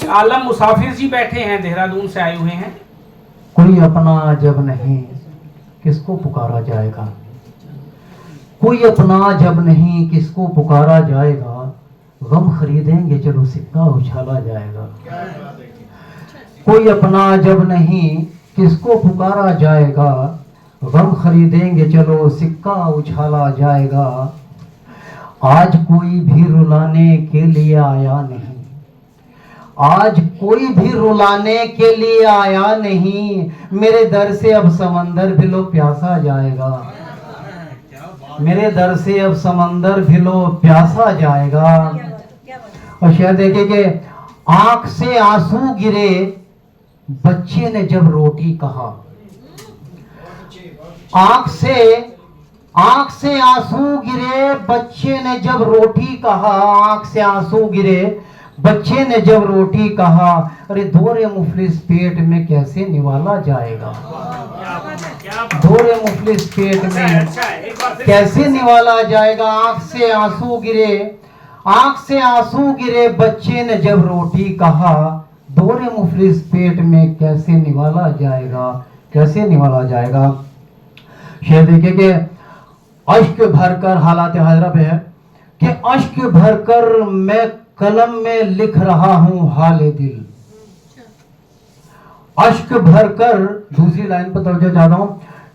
आलम मुसाफिर जी बैठे हैं, देहरादून से आए हुए हैं। कोई अपना जब नहीं किसको पुकारा जाएगा, कोई अपना जब नहीं किसको पुकारा जाएगा, गम खरीदेंगे चलो सिक्का उछाला जाएगा। कोई अपना जब नहीं किसको पुकारा जाएगा, गम खरीदेंगे चलो सिक्का उछाला जाएगा। आज कोई भी रुलाने के लिए आया नहीं, आज कोई भी रुलाने के लिए आया नहीं, मेरे दर से अब समंदर भी लो प्यासा जाएगा, मेरे दर से अब समंदर भी लो प्यासा जाएगा। और शायद देखे कि आंख से आंसू गिरे बच्चे ने जब रोटी कहा, आंख से आंसू गिरे बच्चे ने जब रोटी कहा, आंख से आंसू गिरे बच्चे ने जब रोटी कहा, अरे दोरे मुफलिस पेट में कैसे निवाला जाएगा, दोरे मुफलिस पेट में कैसे निवाला जाएगा। आंख से आंसू गिरे, आंख से आंसू गिरे बच्चे ने जब रोटी कहा, दोरे मुफलिस पेट में कैसे निवाला जाएगा, कैसे निवाला जाएगा। शेर देखिए कि अश्क भरकर, हालात हाजरा पे है कि अश्क भरकर मैं कलम में लिख रहा हूं हाले दिल, अश्क भरकर, दूसरी लाइन पर तवज्जो चाहता हूं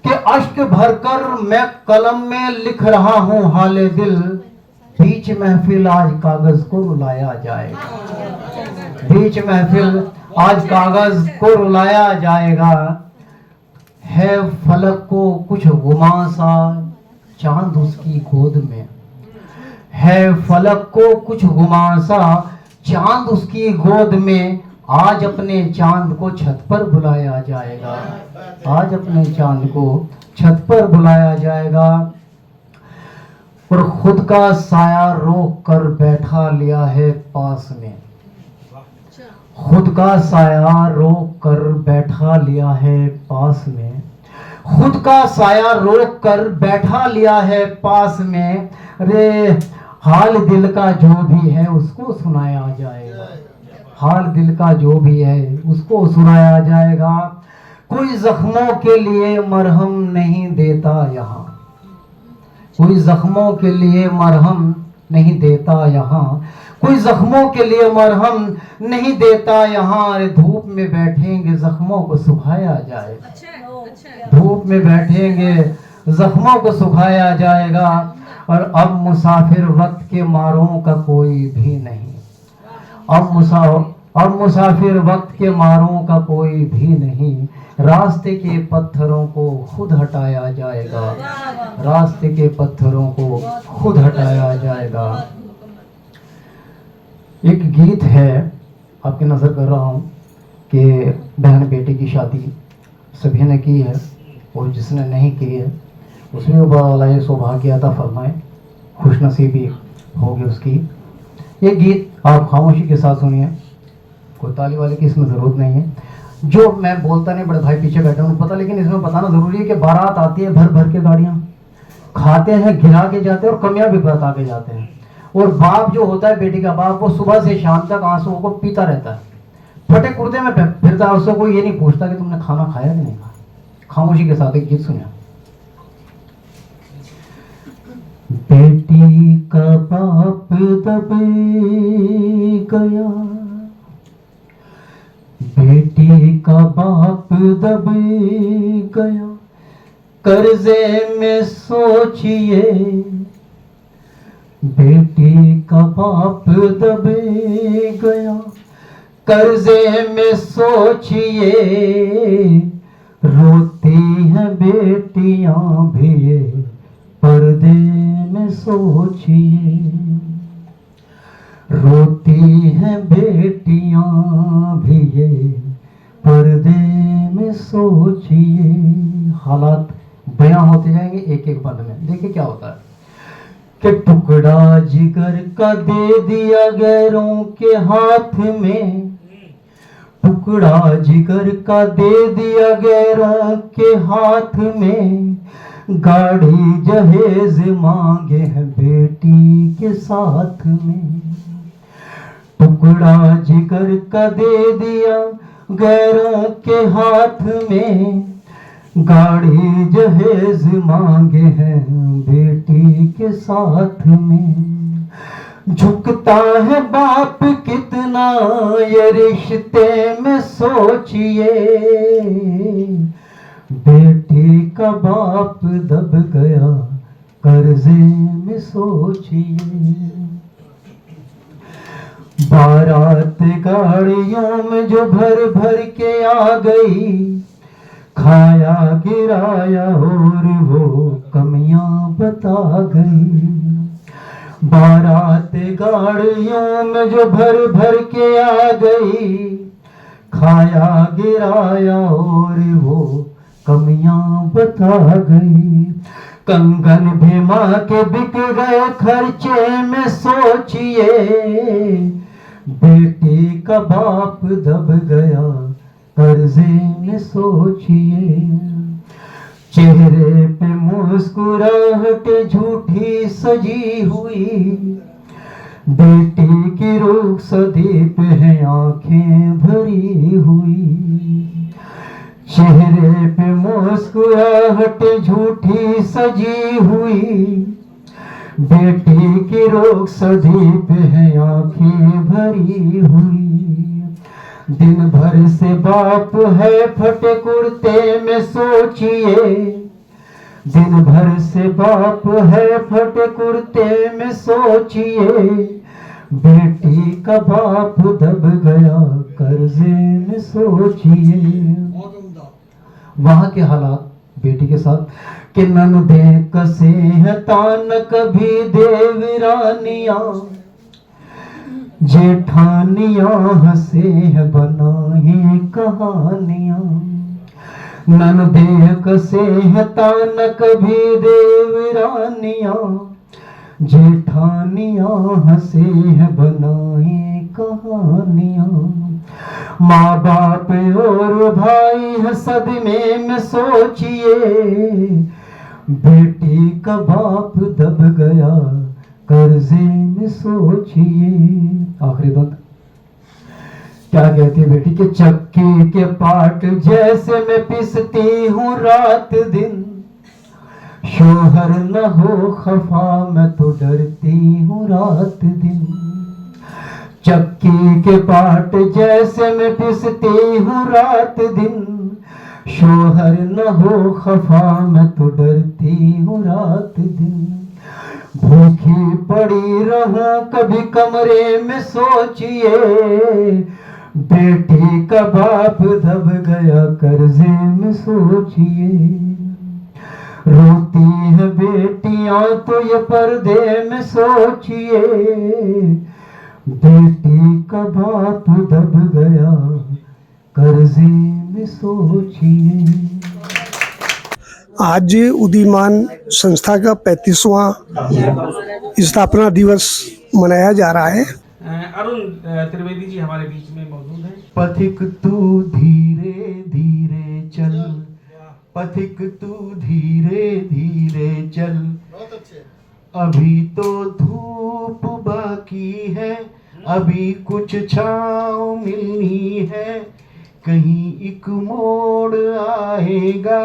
कि अश्क भरकर मैं कलम में लिख रहा हूं हाले दिल, बीच महफिल आज कागज को रुलाया जाएगा, बीच महफिल आज कागज को रुलाया जाएगा। है फलक को कुछ गुमा सा चांद उसकी गोद में, है फलक को कुछ गुमा सा चांद उसकी गोद में, आज अपने चांद को छत पर बुलाया जाएगा, आज अपने चांद को छत पर बुलाया जाएगा। और खुद का साया रोक कर बैठा लिया है पास में, खुद का साया रोक कर बैठा लिया है पास में, खुद का साया रोक कर बैठा लिया है पास में। रे हाल दिल का जो भी है उसको सुनाया जाएगा, हाल दिल का जो भी है उसको सुनाया जाएगा। कोई जख्मों के लिए मरहम नहीं देता यहाँ, कोई जख्मों के लिए मरहम नहीं देता यहाँ, कोई जख्मों के लिए मरहम नहीं देता यहाँ। अरे धूप में बैठेंगे जख्मों को सुखाया जाएगा, धूप में बैठेंगे जख्मों को सुखाया जाएगा। और अब मुसाफिर वक्त के मारों का कोई भी नहीं, अब मुसाफिर वक्त के मारों का कोई भी नहीं, रास्ते के पत्थरों को खुद हटाया जाएगा, रास्ते के पत्थरों को खुद हटाया जाएगा। एक गीत है, आपकी नजर कर रहा हूँ कि बहन बेटे की शादी सभी ने की है और जिसने नहीं की है उसमें वाला ये सौभाग्य अता फरमाए, खुशनसीबी होगी उसकी। ये गीत आप खामोशी के साथ सुनिए, कोई ताली वाली की इसमें ज़रूरत नहीं है। जो मैं बोलता नहीं, बड़े भाई पीछे बैठे उनको पता, लेकिन इसमें बताना ज़रूरी है कि बारात आती है भर भर के गाड़ियाँ, खाते हैं गिरा के जाते हैं और कमियाँ भी बता के जाते हैं। और बाप जो होता है, बेटी का बाप, वो सुबह से शाम तक आंसुओं को पीता रहता है, फटे कुर्ते में फिरता है, उससे कोई ये नहीं पूछता कि तुमने खाना खाया कि नहीं खाया। खामोशी के साथ एक गीत सुनिए। बेटी का बाप दबे गया, बेटी का बाप दबे गया, कर्जे में सोचिए, बेटी का बाप दबे गया, कर्जे में सोचिए, रोती हैं बेटियां भी ये पर्दे में सोचिए, रोती हैं बेटियां भी ये पर्दे में सोचिए। हालात बयां होते जाएंगे एक एक पद में। देखिए क्या होता है कि टुकड़ा जिगर का दे दिया गैरों के हाथ में, टुकड़ा जिगर का दे दिया गैरों के हाथ में, गाड़ी जहेज मांगे हैं बेटी के साथ में, टुकड़ा जिगर का दे दिया गैरों के हाथ में, गाड़ी जहेज मांगे हैं बेटी के साथ में। झुकता है बाप कितना ये रिश्ते में सोचिए, बेटी का बाप दब गया कर्जे में सोचिए। बारात गाड़ियों में जो भर भर के आ गई, खाया गिराया और वो कमियां बता गई। बारात गाड़ियों में जो भर भर के आ गई, खाया गिराया और वो कमियां बता गई। कंगन भी माँ के बिक गए खर्चे में सोचिए, बेटी का बाप दब गया कर्जे में सोचिए। चेहरे पे मुस्कुराहट झूठी सजी हुई, बेटी की रूख सदीप है आंखें भरी हुई। चेहरे पे मुस्कुराहट झूठी सजी हुई, बेटी की रोक सदीप है आंखें भरी हुई। दिन भर से बाप है फटे कुर्ते में सोचिए, दिन भर से बाप है फटे कुर्ते में सोचिए, बेटी का बाप दब गया कर्जे में सोचिए। वहां के हालात बेटी के साथ कि ननदे कसे है तान कभी देवरानियां, जेठानियां हंसे है बनाई कहानियां। ननदे कसे है तान कभी देवरानियां, जेठानियां हंसे है बनाई कहानियां। माँ बाप और भाई है सदमे में सोचिए, बेटी का बाप दब गया कर्जे में सोचिए। आखिरी बात क्या कहती है बेटी के चक्की के पाट जैसे मैं पिसती हूँ रात दिन, शोहर न हो खफा मैं तो डरती हूँ रात दिन। चक्की के पाट जैसे मैं पिसती हूँ रात दिन, शोहर न हो खफा मैं तो डरती हूँ रात दिन। भूखी पड़ी रहूं कभी कमरे में सोचिए, बेटी का बाप दब गया कर्जे में सोचिए। रोती है बेटियां तो ये पर्दे में सोचिए, बेटी का बाप दब गया कर्जे में सोचिए। आज उदीयमान संस्था का 35वां स्थापना दिवस मनाया जा रहा है। अरुण त्रिवेदी जी हमारे बीच में मौजूद हैं। पथिक तू धीरे धीरे चल, पथिक तू धीरे धीरे चल, अभी तो धूप बाकी है, अभी कुछ छाँव मिलनी है। कहीं एक मोड़ आएगा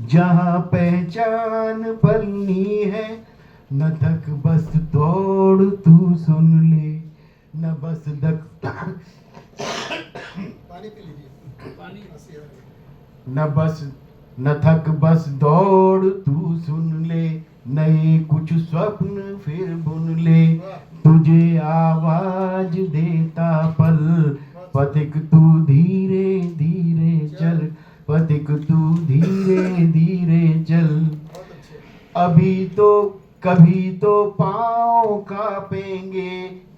जहाँ पहचान पलनी है। न थक बस दौड़ तू सुन ले, न बस न थक बस दौड़ तू सुन ले, नए कुछ स्वप्न फिर बुन ले। तुझे आवाज देता पल, पथिक तू धीरे धीरे चल, पथिक तू धीरे धीरे चल। अभी तो कभी तो पाँव कांपेंगे,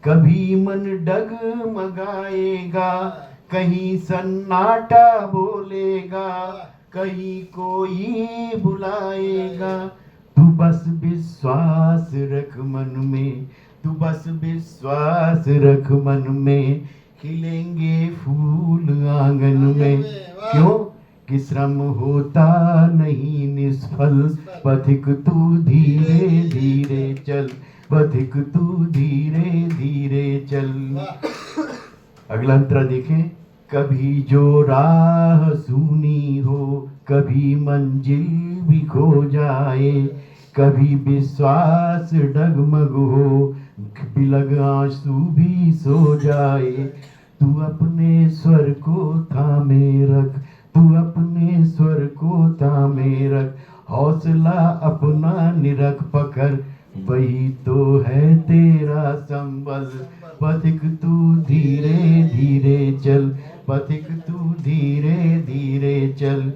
कभी मन डगमगाएगा, कहीं सन्नाटा बोलेगा, कहीं कोई बुलाएगा। तू बस विश्वास रख मन में, तू बस विश्वास रख मन में, खिलेंगे फूल आंगन में। क्यों कि श्रम होता नहीं निष्फल, पथिक तू धीरे धीरे चल, पथिक तू धीरे धीरे चल। अगला अंतरा देखें। कभी जो राह सूनी हो, कभी मंजिल भी खो जाए, कभी विश्वास डगमग हो, बिलग आंसू भी सो जाए। तू अपने स्वर को थामे रख, तू अपने स्वर को थामे रख, हौसला अपना निरख पकड़, वही तो है तेरा संबल। पथिक तू धीरे धीरे चल, पथिक तू धीरे धीरे चल।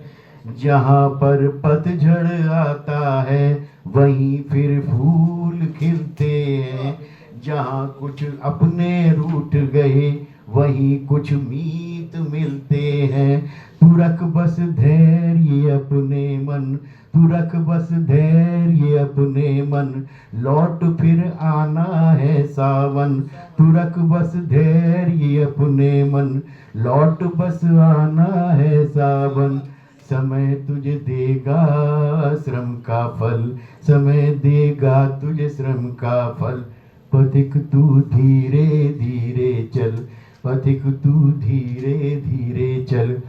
जहाँ पर पतझड़ आता है वहीं फिर फूल खिलते हैं, जहाँ कुछ अपने रूठ गए वहीं कुछ मीत मिलते हैं। तू रख बस धैर्य अपने मन, तू रख बस धैर्य अपने मन, लौट फिर आना है सावन। तू रख बस धैर्य अपने मन, लौट बस आना है सावन। समय तुझे देगा श्रम का फल, समय देगा तुझे श्रम का फल। पथिक तू धीरे धीरे चल, पथिक तू धीरे धीरे चल।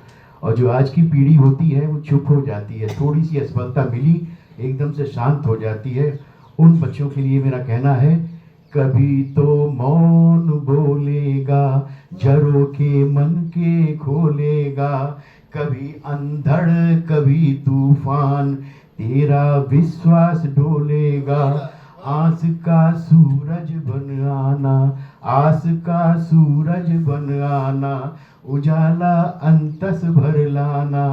और जो आज की पीढ़ी होती है वो चुप हो जाती है, थोड़ी सी असफलता मिली एकदम से शांत हो जाती है। उन बच्चों के लिए मेरा कहना है, कभी तो मौन बोलेगा, झरों के मन के खोलेगा, कभी अंधड़ कभी तूफान, तेरा विश्वास डोलेगा। आस का सूरज बन आना, आस का सूरज बन आना, उजाला अंतस भर लाना,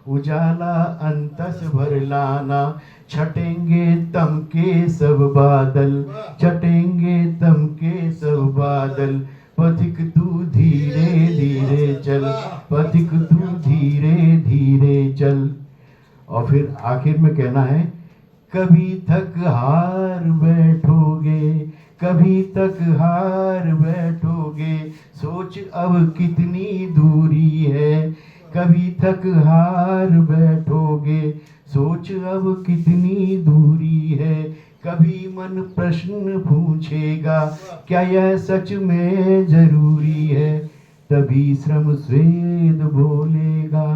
उजाला अंतस भर लाना। छटेंगे तम के सब बादल, छटेंगे तम के सब बादल। पथिक तू धीरे धीरे चल, पथिक तू धीरे धीरे चल। और फिर आखिर में कहना है, कभी थक हार बैठोगे, कभी तक हार बैठोगे, सोच अब कितनी दूरी है। कभी थक हार बैठोगे, सोच अब कितनी दूरी है। कभी मन प्रश्न पूछेगा, क्या यह सच में जरूरी है। तभी श्रम स्वेद बोलेगा,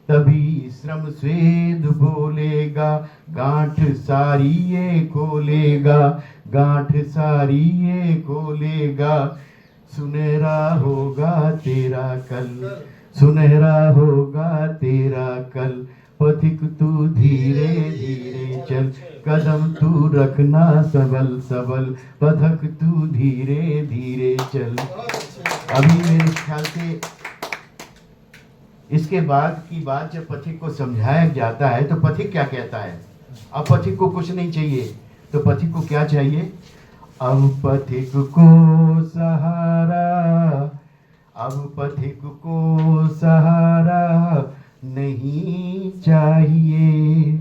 तभी श्रम स्वेद बोलेगा, गांठ सारी ये खोलेगा, गांठ सारी ये खोलेगा। सुनहरा होगा तेरा कल, सुनहरा होगा तेरा कल। पथिक तू धीरे धीरे चल, कदम तू रखना सबल सबल, पथिक तू धीरे धीरे चल। अभी मेरे ख्याल से इसके बाद की बात जब पथिक को समझाया जाता है तो पथिक क्या कहता है। अब पथिक को कुछ नहीं चाहिए, तो पथिक को क्या चाहिए। अब पथिक को सहारा, अब पथिक को सहारा नहीं चाहिए,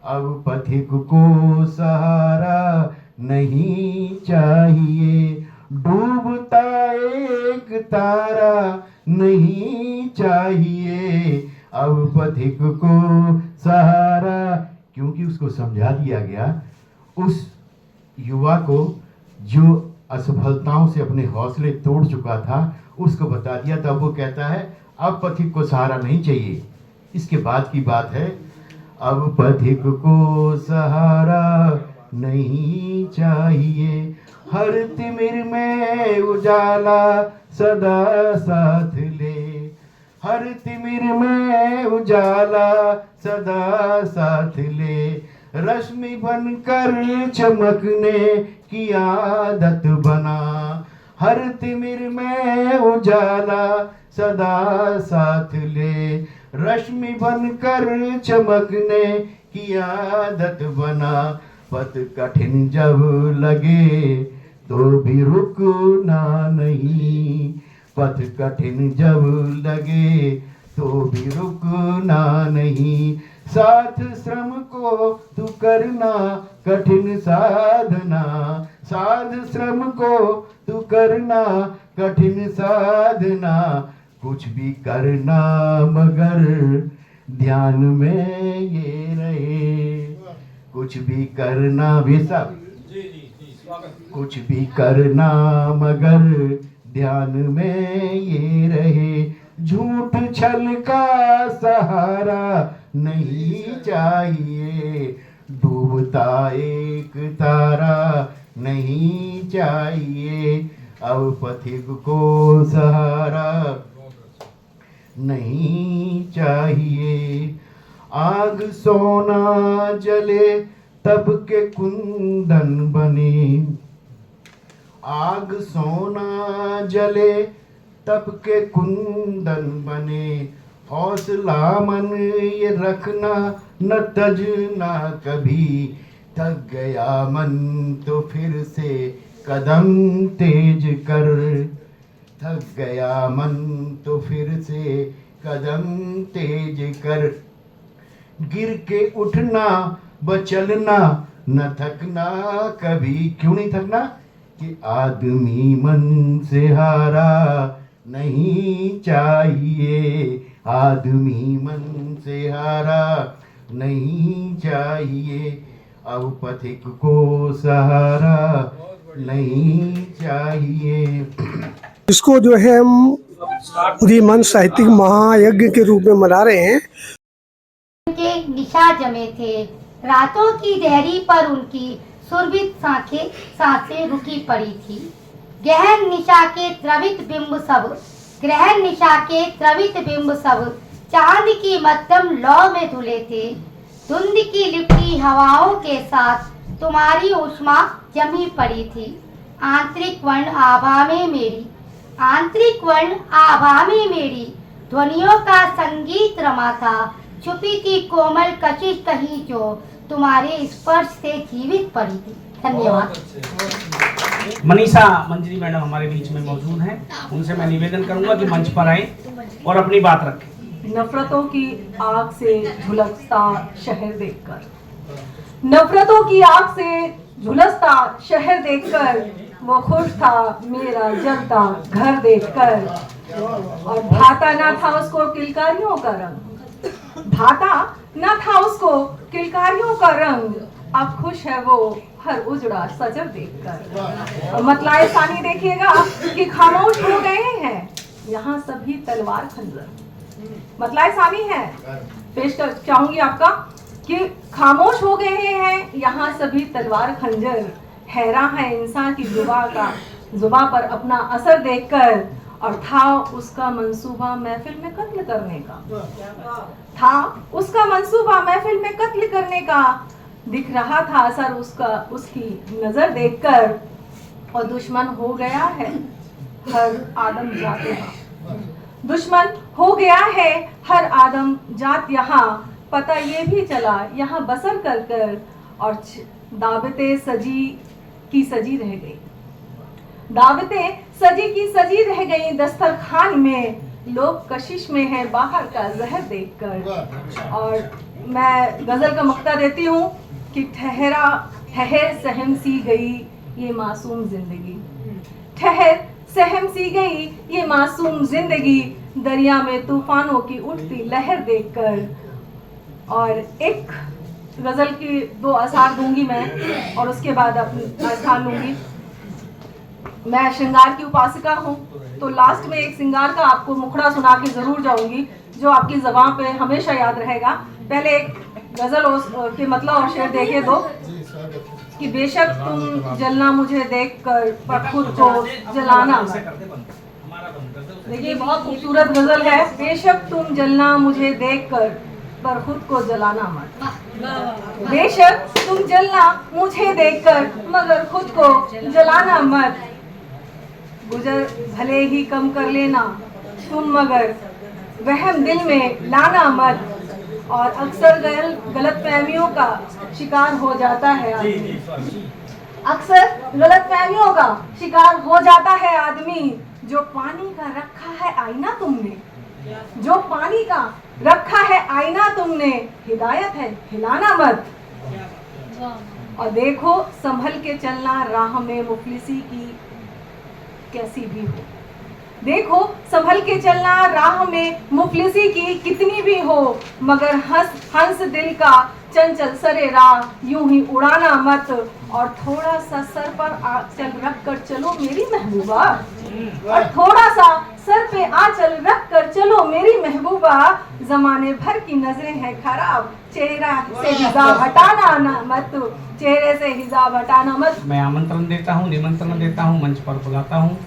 अब पथिक को सहारा नहीं चाहिए। डूबता एक तारा नहीं चाहिए, अब पथिक को सहारा। क्योंकि उसको समझा दिया गया, उस युवा को जो असफलताओं से अपने हौसले तोड़ चुका था उसको बता दिया, तब वो कहता है अब पथिक को सहारा नहीं चाहिए। इसके बाद की बात है, अब पथिक को सहारा नहीं चाहिए। हर तिमिर में उजाला सदा साथ ले, हर तिमिर में उजाला सदा साथ ले। रश्मि बनकर चमकने की आदत बना, हर तिमिर में उजाला सदा साथ ले। रश्मि बनकर चमकने की आदत बना। पथ कठिन जब लगे तो भी रुकना नहीं, पथ कठिन जब लगे तो भी रुकना नहीं। साथ श्रम को तू करना कठिन साधना, साध श्रम को तू करना कठिन साधना। कुछ भी करना मगर ध्यान में ये रहे, कुछ भी करना भी सब कुछ भी करना मगर ध्यान में ये रहे, झूठ छल का सहारा नहीं चाहिए, डूबता एक तारा नहीं चाहिए, अब पथिक को सहारा नहीं चाहिए। आग सोना जले तब के कुंदन बने, आग सोना जले तब के कुंदन बने, हौसला मन ये रखना न तजना कभी, थक गया मन तो फिर से कदम तेज कर, थक गया मन तो फिर से कदम तेज कर, गिर के उठना बचलना न थकना कभी। क्यों नहीं थकना? कि आदमी मन से हारा नहीं चाहिए, आदमी मन से हारा नहीं चाहिए, अब पथिक को सहारा नहीं चाहिए। इसको जो है हम उदीयमान साहित्यिक महायज्ञ के रूप में मना रहे हैं। के निशा जमे थे, रातों की देहरी पर उनकी सुरभित सांसें रुकी पड़ी थी। गहन निशा के द्रवित बिंब सब, ग्रहण निशा के द्रवित बिंब सब चांद की मध्यम लौ में धुले थे। धुंध की लिपटी हवाओं के साथ तुम्हारी ऊष्मा जमी पड़ी थी। आंतरिक वर्ण आभा में मेरी, आंतरिक वर्ण आभा में मेरी ध्वनियों का संगीत रमा था। छुपी थी कोमल कशिश कहीं जो तुम्हारे स्पर्श से जीवित पड़ी थी। धन्यवाद। मनीषा मंजरी मैडम हमारे बीच में मौजूद हैं, उनसे मैं निवेदन करूंगा कि मंच पर आए और अपनी बात रखें। नफरतों की आग से झुलसता शहर देखकर, नफरतों की आग से झुलसता शहर देखकर वो खुश था मेरा जलता घर देखकर। और भाता ना था उसको किलकारियों का रंग, भाता ना था उसको किलकारियों का रंग, अब खुश है वो हर उजड़ा सजर देखकर। और मतलाए सानी देखिएगा कि खामोश हो गए हैं यहाँ सभी तलवार खंजर। मतलाए सानी है, पेश कर चाहूंगी आपका कि खामोश हो गए हैं यहाँ सभी तलवार खंजर। हैरान है इंसान की जुबा पर अपना असर देखकर। और था उसका मंसूबा महफिल में कत्ल करने का, था उसका मंसूबा महफिल में कत्ल करने का। दिख रहा था असर उसका उसकी नजर देखकर। और दुश्मन हो गया है हर आदम जात यहाँ, दुश्मन हो गया है हर आदम जात यहाँ। पता ये भी चला यहाँ बसर कर कर। और दावतें सजी की सजी रह गई, दावतें सजी की सजी रह गई दस्तरखान में। लोग कशिश में है बाहर का जहर देखकर। और मैं गजल का मक्ता देती हूँ कि ठहर सहम सी गई ये मासूम जिंदगी, ठहर सहम सी गई ये मासूम जिंदगी, दरिया में तूफानों की उठती लहर देखकर। और एक गजल की 2 असार दूंगी मैं और उसके बाद अपना स्थान लूंगी। मैं श्रृंगार की उपासिका हूँ, तो लास्ट में एक श्रृंगार का आपको मुखड़ा सुना के जरूर जाऊंगी जो आपकी ज़बान पे हमेशा याद रहेगा। पहले एक गजल के मतलब और शेर देखे दो कि बेशक तुम जलना मुझे देखकर पर खुद को जलाना। देखिए बहुत खूबसूरत गजल है। बेशक तुम जलना मुझे देखकर पर खुद को जलाना मत, बेशक तुम जलना मुझे देखकर मगर खुद को जलाना मत। गुजर भले ही कम कर लेना तुम मगर वहम दिल में लाना मत। और अक्सर गलतफहमियों का शिकार हो जाता है आदमी, अक्सर गलतफहमियों का शिकार हो जाता है आदमी। जो पानी का रखा है आईना तुमने, जो पानी का रखा है आईना तुमने, हिदायत है हिलाना मत। और देखो संभल के चलना राह में मुफलिसी की कैसी भी हो, देखो संभल के चलना राह में मुफलिसी की कितनी भी हो, मगर हंस दिल का चंचल सरेरा यूं ही उड़ाना मत, और थोड़ा सा सर पर आंचल रख कर चलो मेरी महबूबा, और थोड़ा सा सर पे आंचल रख कर चलो मेरी महबूबा। जमाने भर की नजरें हैं खराब, चेहरा से हिजाब हटाना ना मत, चेहरे से हिजाब हटाना मत। मैं आमंत्रण देता हूँ, निमंत्रण देता हूँ, मंच पर बुलाता हूँ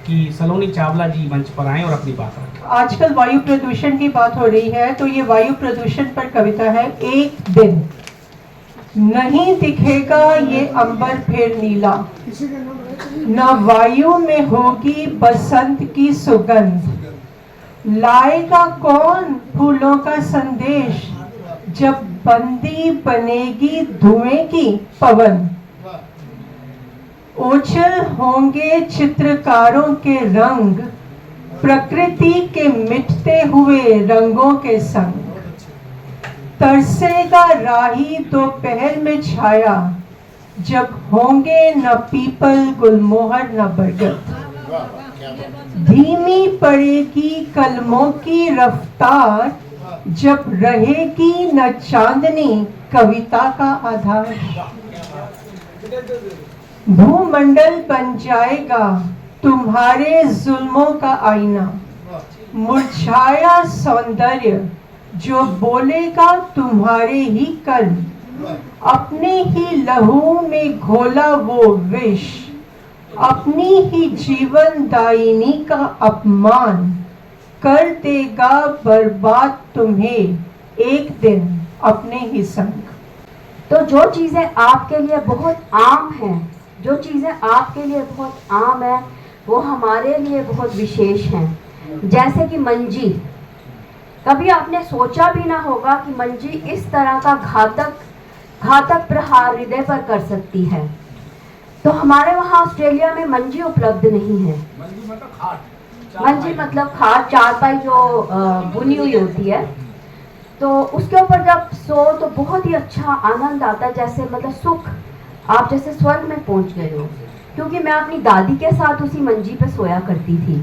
कि सलोनी चावला जी मंच पर आएं और अपनी बात रखें। आजकल वायु प्रदूषण की बात हो रही है, तो ये वायु प्रदूषण पर कविता है। एक दिन नहीं दिखेगा ये अंबर फिर नीला, न वायु में होगी बसंत की सुगंध, लाएगा कौन फूलों का संदेश जब बंदी बनेगी धुएं की पवन। ओझल होंगे चित्रकारों के रंग, प्रकृति के मिटते हुए रंगों के संग, तरसेगा राही दोपहर में छाया जब होंगे न पीपल गुलमोहर न बरगद, धीमी पड़ेगी कलमों की रफ्तार जब रहेगी न चांदनी कविता का आधार, भूमंडल बन जाएगा तुम्हारे जुल्मों का आईना, मुरझाया सौंदर्य जो बोलेगा तुम्हारे ही कर्म, अपने ही लहू में घोला वो विष, अपनी ही जीवन दायिनी का अपमान, कर देगा बर्बाद तुम्हें एक दिन अपने ही संग। तो जो चीज़ें आपके लिए बहुत आम हैं, जो चीज़ें आपके लिए बहुत आम है, वो हमारे लिए बहुत विशेष हैं। जैसे कि मंजी, कभी आपने सोचा भी ना होगा कि मंजी इस तरह का घातक प्रहार हृदय पर कर सकती है। तो हमारे वहाँ ऑस्ट्रेलिया में मंजी उपलब्ध नहीं है। मंजी मतलब खाट, चारपाई जो बुनी हुई होती है, तो उसके ऊपर जब सो तो बहुत ही अच्छा आनंद आता है, जैसे मतलब सुख, आप जैसे स्वर्ग में पहुंच गए हो। क्योंकि मैं अपनी दादी के साथ उसी मंजी पे सोया करती थी।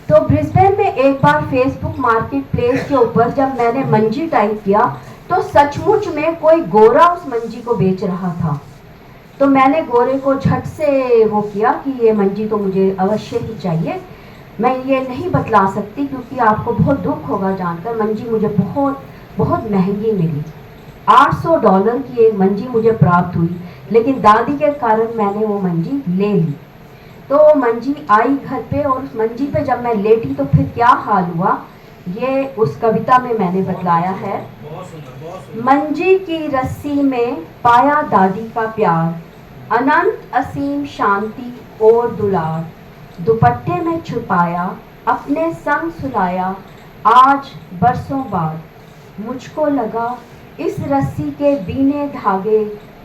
तो ब्रिस्बेन में एक बार फेसबुक मार्केट प्लेस के ऊपर जब मैंने मंजी टाइप किया तो सचमुच में कोई गोरा उस मंजी को बेच रहा था। तो मैंने गोरे को झट से वो किया कि ये मंजी तो मुझे अवश्य ही चाहिए। मैं ये नहीं बतला सकती क्योंकि आपको बहुत दुख होगा जानकर, मंजी मुझे बहुत महंगी मिली। $800 की एक मंजी मुझे प्राप्त हुई, लेकिन दादी के कारण मैंने वो मंजी ले ली। तो मंजी आई घर पे, और उस मंजी पे जब मैं लेटी तो फिर क्या हाल हुआ, ये उस कविता में मैंने बतलाया है। मंजी की रस्सी में पाया दादी का प्यार, अनंत असीम शांति और दुलार, दुपट्टे में छुपाया अपने संग सुलाया आज बरसों बाद। मुझको लगा इस रस्सी के बीने धागे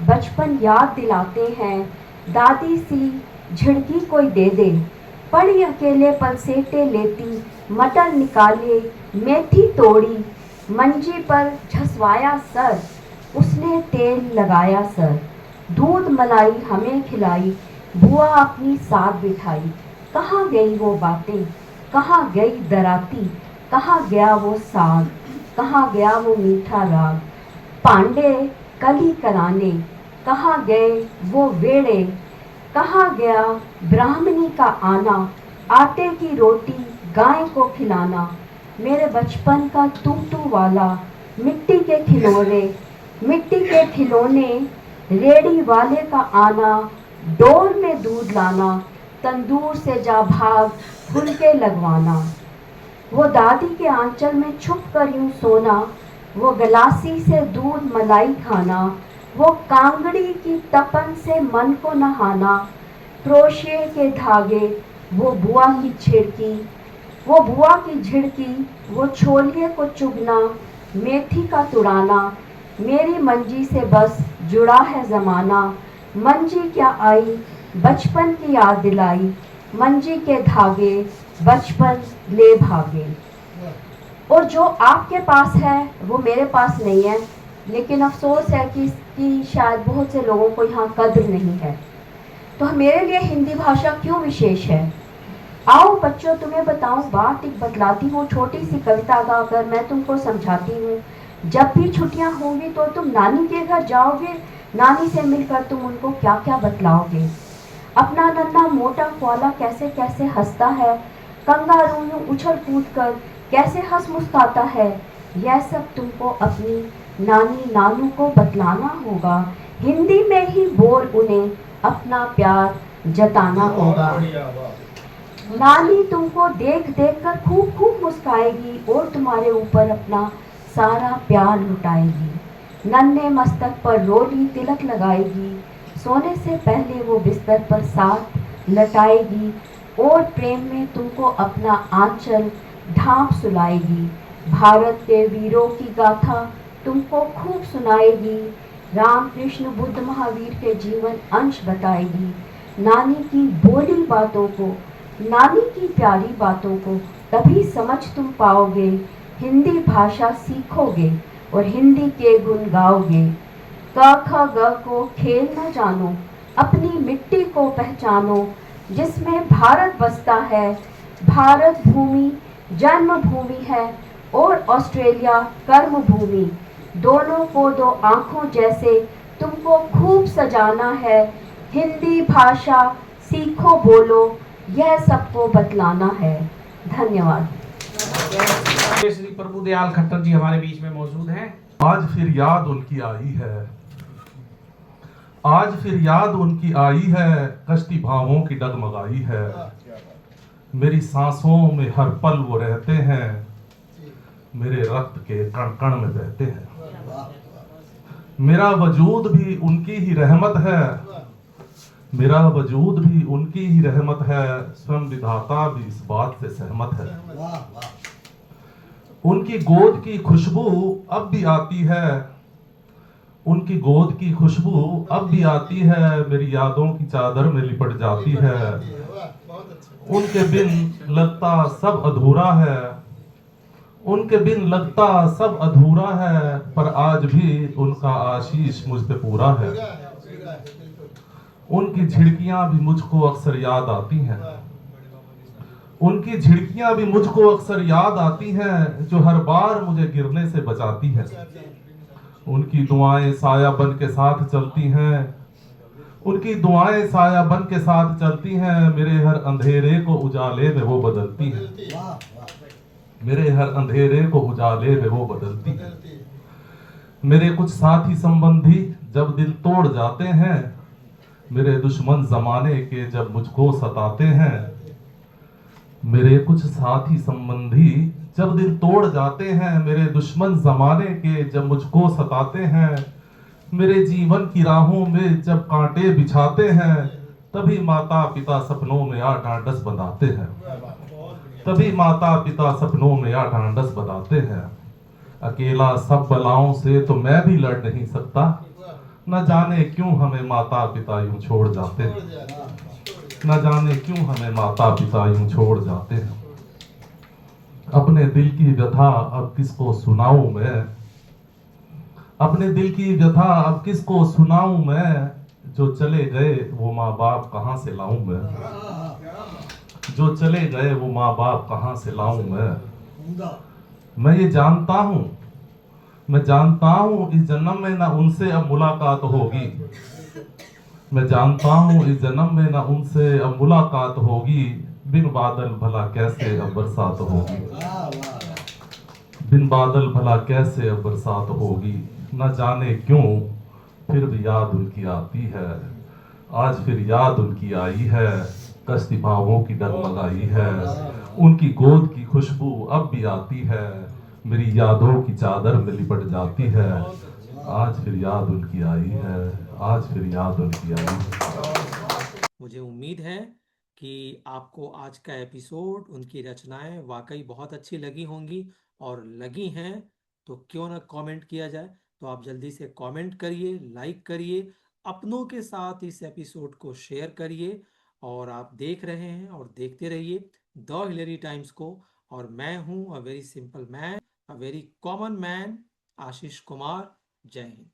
बचपन याद दिलाते हैं, दादी सी झिड़की कोई दे दे, पड़ी अकेले पलसेटे लेती, मटर निकाले मेथी तोड़ी, मंजी पर झसवाया सर, उसने तेल लगाया सर, दूध मलाई हमें खिलाई, बुआ अपनी साथ बिठाई। कहाँ गई वो बातें, कहाँ गई दराती, कहाँ गया वो साग, कहाँ गया वो मीठा राग, पांडे कली कराने, कहाँ गए वो वेड़े, कहाँ गया ब्राह्मणी का आना, आटे की रोटी गाय को खिलाना, मेरे बचपन का टूटू वाला मिट्टी के खिलौने, रेड़ी वाले का आना, डोर में दूध लाना, तंदूर से जा भाग फुलके लगवाना, वो दादी के आंचल में छुप कर यूं सोना, वो गलासी से दूध मलाई खाना, वो कांगड़ी की तपन से मन को नहाना, क्रोशिये के धागे, वो बुआ की झिड़की, वो छोलिए को चुगना, मेथी का तुड़ाना, मेरी मंजी से बस जुड़ा है ज़माना, मंजी क्या आई बचपन की याद दिलाई, मंजी के धागे बचपन ले भागे। और जो आपके पास है वो मेरे पास नहीं है, लेकिन अफसोस है कि इसकी शायद बहुत से लोगों को यहाँ कद्र नहीं है। तो मेरे लिए हिंदी भाषा क्यों विशेष है? आओ बच्चों, तुम्हें बताऊं, बात एक बतलाती हूँ, छोटी सी कविता का अगर मैं तुमको समझाती हूँ जब भी छुट्टियां होंगी तो तुम नानी के घर जाओगे, नानी से मिलकर तुम उनको क्या क्या बतलाओगे। अपना नन्हा मोटा क्वाला कैसे कैसे हंसता है, कंगारू यूं उछल कूद कर कैसे हंस मुस्काता है, यह सब तुमको अपनी नानी नानू को बतलाना होगा। हिंदी में ही बोल उन्हें अपना प्यार जताना होगा। नानी तुमको देख देख कर खूब खूब मुस्काएगी और तुम्हारे ऊपर अपना सारा प्यार लुटाएगी। नन्हे मस्तक पर रोली तिलक लगाएगी, सोने से पहले वो बिस्तर पर साथ लटाएगी और प्रेम में तुमको अपना आंचल ढांप सुलाएगी। भारत के वीरों की गाथा तुमको खूब सुनाएगी, राम कृष्ण बुद्ध महावीर के जीवन अंश बताएगी। नानी की बोली बातों को, नानी की प्यारी बातों को तभी समझ तुम पाओगे, हिंदी भाषा सीखोगे और हिंदी के गुण गाओगे। क ख ग को खेल न जानो, अपनी मिट्टी को पहचानो, जिसमें भारत बसता है। भारत भूमि जन्मभूमि है और ऑस्ट्रेलिया कर्म भूमि, दोनों को दो आंखों जैसे तुमको खूब सजाना है। हिंदी भाषा सीखो बोलो, यह सबको बतलाना है। धन्यवाद। श्री प्रभु दयाल खट्टर जी हमारे बीच में मौजूद हैं। आज फिर याद उनकी आई है, आज फिर याद उनकी आई है, कश्ती भावों की डगमगाई है। मेरी सांसों में हर पल वो रहते हैं, मेरे रक्त के कण कण में बहते हैं। मेरा वजूद भी उनकी ही रहमत है, मेरा वजूद भी उनकी ही रहमत है, स्वयं विधाता भी इस बात से सहमत है। उनकी गोद की खुशबू अब भी आती है, उनकी गोद की खुशबू अब भी आती है, मेरी यादों की चादर में लिपट जाती है। उनके बिन लगता सब अधूरा है, उनके बिन लगता सब अधूरा है, पर आज भी उनका आशीष मुझ पे पूरा है। उनकी झिड़कियां भी मुझको अक्सर याद आती हैं, उनकी झिड़कियां भी मुझको अक्सर याद आती हैं, जो हर बार मुझे गिरने से बचाती हैं। उनकी दुआएं साया बन के साथ चलती हैं, उनकी दुआएं साया बन के साथ चलती हैं, मेरे हर अंधेरे को उजाले में वो बदलती हैं, मेरे हर अंधेरे को उजाले में वो बदलती हैं। मेरे कुछ साथी संबंधी जब दिल तोड़ जाते हैं, मेरे दुश्मन जमाने के जब मुझको सताते हैं, मेरे कुछ साथी संबंधी जब दिल तोड़ जाते हैं, मेरे दुश्मन जमाने के जब मुझको सताते हैं, मेरे जीवन की राहों में जब कांटे बिछाते हैं, तभी माता पिता सपनों में आ ढांढस बंधाते हैं, तभी माता पिता सपनों में आ ढांढस बंधाते हैं। अकेला सब बलाओं से तो मैं भी लड़ नहीं सकता, न जाने क्यों हमें माता पिता यूं छोड़ जाते हैं, न जाने क्यों हमें माता पिता यूं छोड़ जाते हैं। अपने दिल की व्यथा अब किसको सुनाऊं मैं, अपने दिल की व्यथा अब किसको सुनाऊं मैं, जो चले गए वो माँ बाप कहाँ से लाऊं मैं, जो चले गए वो माँ बाप कहाँ से लाऊं मैं ये जानता हूँ, मैं जानता हूँ इस जन्म में ना उनसे अब मुलाकात होगी, मैं जानता हूँ इस जन्म में ना उनसे अब मुलाकात होगी, बिन बादल भला कैसे अब बरसात होगी, बिन बादल भला कैसे अब बरसात होगी। न जाने क्यों फिर भी याद उनकी आती है, आज फिर याद उनकी आई है, कश्ती भावों की डगमगाई है। उनकी गोद की खुशबू अब भी आती है, मेरी यादों की चादर में लिपट जाती है। आज फिर याद उनकी आई है, आज फिर याद उनकी आई है। मुझे उम्मीद है कि आपको आज का एपिसोड, उनकी रचनाएं वाकई बहुत अच्छी लगी होंगी, और लगी हैं तो क्यों ना कमेंट किया जाए। तो आप जल्दी से कमेंट करिए, लाइक करिए, अपनों के साथ इस एपिसोड को शेयर करिए। और आप देख रहे हैं और देखते रहिए द हिलेरी टाइम्स को। और मैं हूं a very simple man, a very common man, Ashish Kumar. जय हिंद।